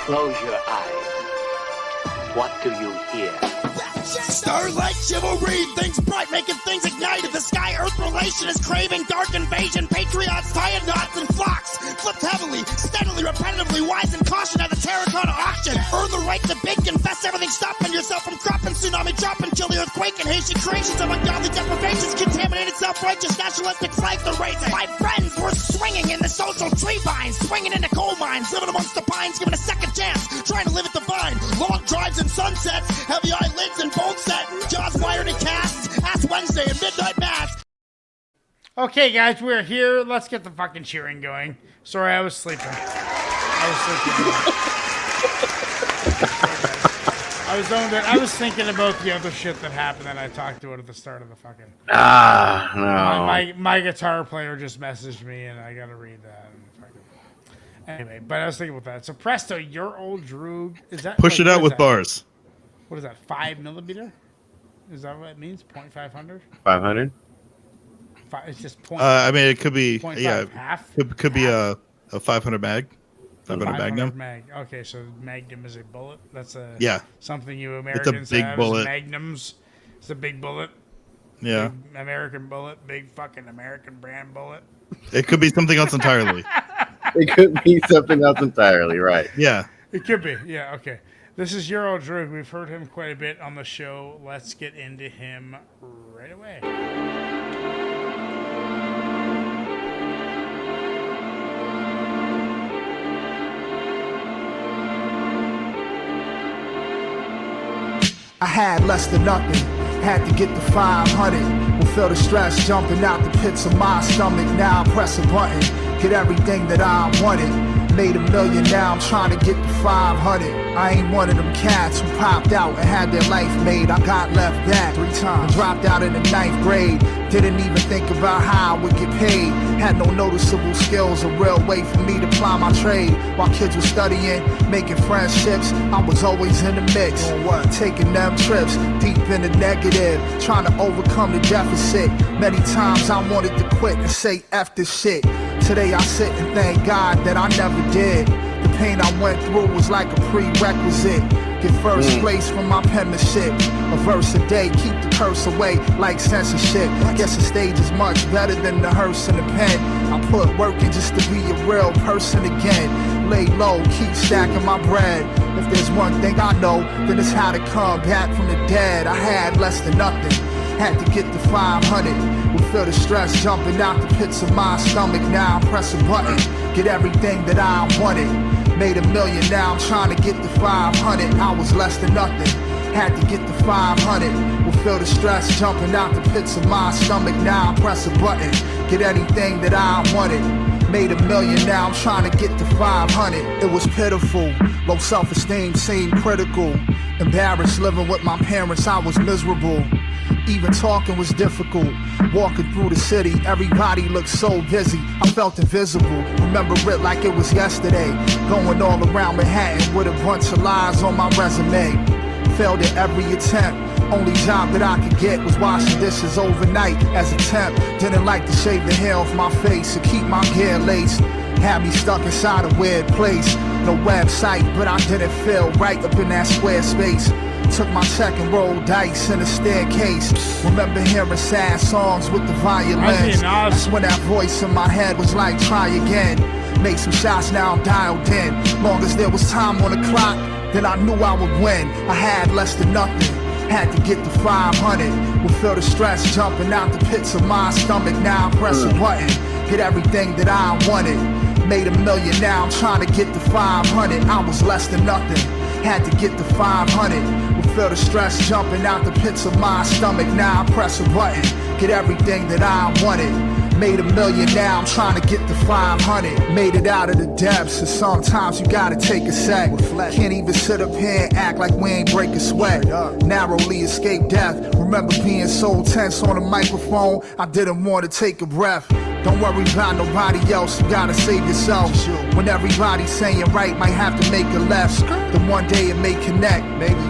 Close your eyes. What do you hear? Starlight chivalry, things bright, making things ignite. The sky-earth relation is craving dark invasion. Patriots, tying knots and flocks, flipped heavily, steadily, repetitively, wise and caution at the terracotta auction. Earn the right to big, confess everything, stopping yourself from cropping, tsunami dropping, chill the earthquake, and Haitian creations of ungodly deprivations, contaminated self-righteous nationalistic flags are raising. My friends were swinging in the social tree vines, swinging into coal mines, living amongst the pines, given a second chance, trying to live at the vine. Long drives and sunsets, heavy eyelids and bone set, jaws wired and casts, Ash Wednesday and midnight mass. Okay, guys, we're here. Let's get the fucking cheering going. Sorry, I was sleeping. I was zoned in. I was thinking about the other shit that happened that I talked about at the start of the fucking... No. My guitar player just messaged me, and I gotta read that. Anyway, but I was thinking about that. So, Presto, your old Droog... Is that... Push it out with bars. What is that, 5 millimeter? Is that what it means? 0.500? 500? It's just point. I mean, it could be, 0.5, yeah, half? could be a 500 mag. 500 Magnum. Mag. Okay, so Magnum is a bullet. That's something you Americans it's a big have. Bullet. Magnums. It's a big bullet. Yeah. Big American bullet. Big fucking American brand bullet. It could be something else entirely. It could be something else entirely, right? Yeah. It could be. Yeah, okay. This is your old Droog. We've heard him quite a bit on the show. Let's get into him right away. I had less than nothing, had to get the 500. Will feel the stress jumping out the pits of my stomach. Now I press a button, get everything that I wanted. Made $1 million, now I'm trying to get the 500. I ain't one of them cats who popped out and had their life made. I got left back 3 times, dropped out in the 9th grade. Didn't even think about how I would get paid. Had no noticeable skills, a real way for me to ply my trade. While kids were studying, making friendships, I was always in the mix. Taking them trips, deep in the negative, trying to overcome the deficit. Many times I wanted to quit and say F this shit. Today I sit and thank God that I never did. The pain I went through was like a prerequisite. Get first place from my penmanship. A verse a day, keep the curse away like censorship. I guess the stage is much better than the hearse and the pen. I put work in just to be a real person again. Lay low, keep stacking my bread. If there's one thing I know, then it's how to come back from the dead. I had less than nothing, had to get the 500. Will feel the stress jumping out the pits of my stomach. Now I press a button, get everything that I wanted. Made $1 million, now I'm trying to get the 500. I was less than nothing, had to get the 500. Will feel the stress jumping out the pits of my stomach. Now I press a button, get anything that I wanted. Made $1 million, now I'm trying to get the 500. It was pitiful, low self-esteem seemed critical. Embarrassed living with my parents, I was miserable. Even talking was difficult. Walking through the city, everybody looked so busy. I felt invisible, remember it like it was yesterday. Going all around Manhattan with a bunch of lies on my resume. Failed at every attempt. Only job that I could get was washing dishes overnight as a temp. Didn't like to shave the hair off my face or keep my gear laced. Had me stuck inside a weird place. No website, but I didn't feel right up in that square space. Took my check and rolled dice in a staircase. Remember hearing sad songs with the violins. That's when that voice in my head was like, try again. Made some shots, now I'm dialed in. Long as there was time on the clock, then I knew I would win. I had less than nothing, had to get the 500. Will feel the stress jumping out the pits of my stomach. Now I press a button, get everything that I wanted. Made $1 million, now I'm trying to get the 500. I was less than nothing, had to get the 500. Will feel the stress jumping out the pits of my stomach. Now I press a button, get everything that I wanted. Made $1 million, now I'm trying to get the 500. Made it out of the depths, and sometimes you gotta take a sec. Can't even sit up here and act like we ain't break a sweat. Narrowly escaped death. Remember being so tense on the microphone, I didn't want to take a breath. Don't worry about nobody else, you gotta save yourself. When everybody's saying right, might have to make a left. Then one day it may connect.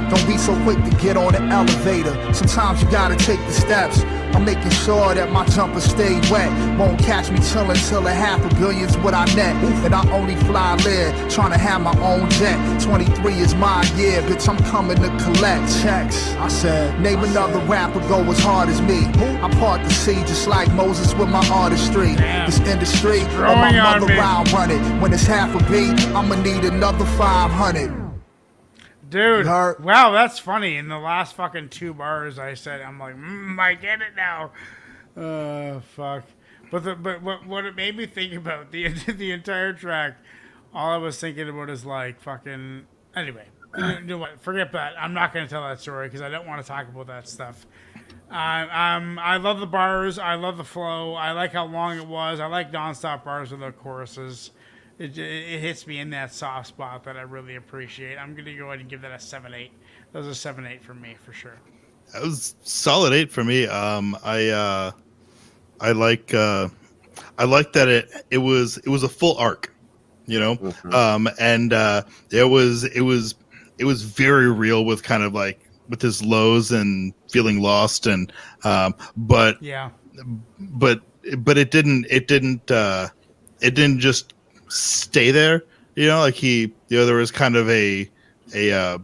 Don't be so quick to get on the elevator. Sometimes you gotta take the steps. I'm making sure that my jumper stay wet. Won't catch me chillin' till a $500 million's what I net. And I only fly lead, tryna have my own jet. 23 is my year, bitch, I'm coming to collect checks. I said, name another rapper go as hard as me. I part the sea just like Moses with my artistry. This industry, on my mother I'll run it. When it's half a beat, I'ma need another 500. Dude, wow, that's funny. In the last fucking 2 bars I said, I'm like, I get it now. Fuck. But what it made me think about, the entire track, all I was thinking about is like fucking, anyway, you know what, forget that. I'm not going to tell that story because I don't want to talk about that stuff. I love the bars. I love the flow. I like how long it was. I like nonstop bars without choruses. It hits me in that soft spot that I really appreciate. I'm going to go ahead and give that a 7-8. That was a 7-8 for me, for sure. That was solid 8 for me. I like that it was a full arc, you know, and it was very real with kind of like with his lows and feeling lost and but it didn't just stay there, you know, like there was kind of a there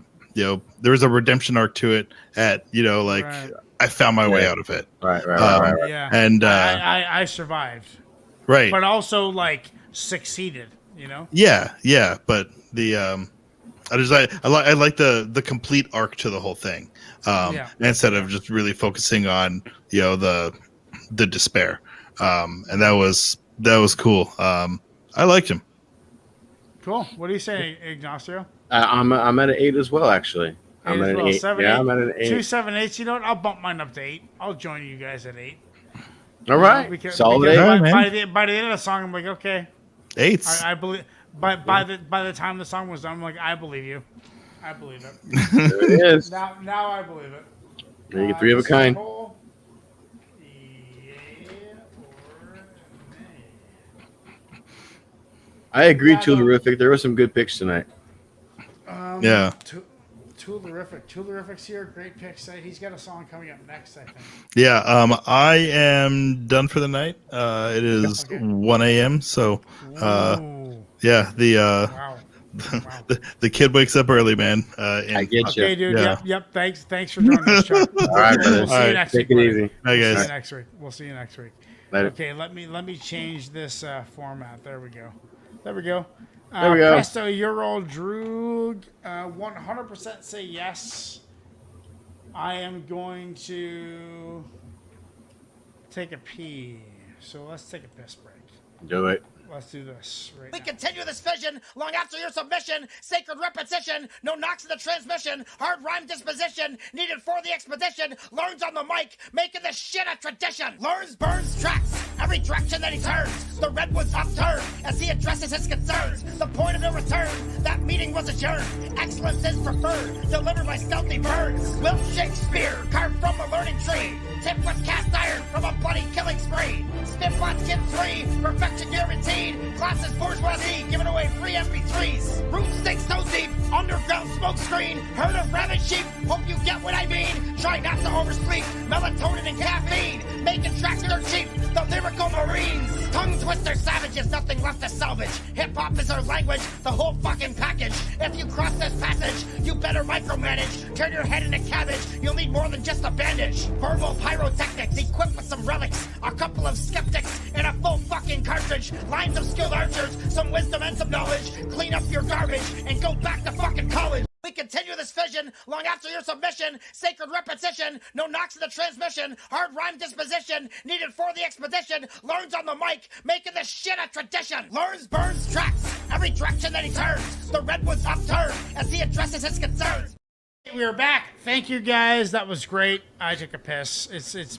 was a redemption arc to it at, you know, like I found my way out of it. Right. Yeah. And I survived. Right. But also like succeeded, you know? Yeah. But the I like the complete arc to the whole thing. Instead of just really focusing on, you know, the despair. And that was cool. I liked him. Cool. What do you say, Ignacio? I'm at an 8 as well, actually. I'm at an 8. 7, yeah, 8. I'm at an 8. 2 7/8. You know what? I'll bump mine up to 8. I'll join you guys at 8. All right. Solid 8. By the end of the song, I'm like, okay. 8s. I believe. By the time the song was done, I'm like, I believe you. I believe it. There it is. Now I believe it. You get 3 of a kind. I agree, Toolerific. There were some good picks tonight. Yeah. Toolerific's here. Great picks. He's got a song coming up next, I think. Yeah. I am done for the night. It is 1 a.m. So, yeah. Wow. The kid wakes up early, man. I get you. Okay, dude. Yeah. Yep. Thanks for joining us, Chuck. All right, brother. We'll see you next week. Take it easy. Hi, guys. We'll see you next week. Later. Okay, let me change this format. There we go. There we go. Presto, your old Droog. 100% say yes. I am going to take a pee. So let's take a piss break. Do it. Let's do this right We now. continue this vision long after your submission. Sacred repetition, no knocks in the transmission. Hard rhyme disposition, needed for the expedition. Learns on the mic, making this shit a tradition. Learns, burns, tracks, every direction that he turns. The redwoods upturned as he addresses his concerns. The point of no return, that meeting was adjourned. Excellence is preferred, delivered by stealthy birds. Wilkshake spear, carved from a learning tree. Tip with cast iron from a bloody killing spree. Spit on kid 3, perfection guaranteed. Classes bourgeoisie, giving away free MP3s. Root stakes so deep, underground smoke screen. Herd of rabid sheep, hope you get what I mean. Try not to oversleep, melatonin and caffeine. Making tracks dirt cheap, the lyrical marines. Tongue twister savages, nothing left to salvage. Hip-hop is our language, the whole fucking package. If you cross this passage, you better micromanage. Turn your head into cabbage, you'll need more than just a bandage. Verbal pyrotechnics, equipped with some relics. A couple of skeptics, and a full fucking cartridge. Lines of skilled archers, some wisdom and some knowledge. Clean up your garbage, and go back to fucking college. We continue this vision long after your submission. Sacred repetition, no knocks in the transmission. Hard rhyme disposition, needed for the expedition. Learns on the mic, making this shit a tradition. Learns, burns, tracks, every direction that he turns. The redwoods upturned as he addresses his concerns. We are back. Thank you guys. That was great. I took a piss. It's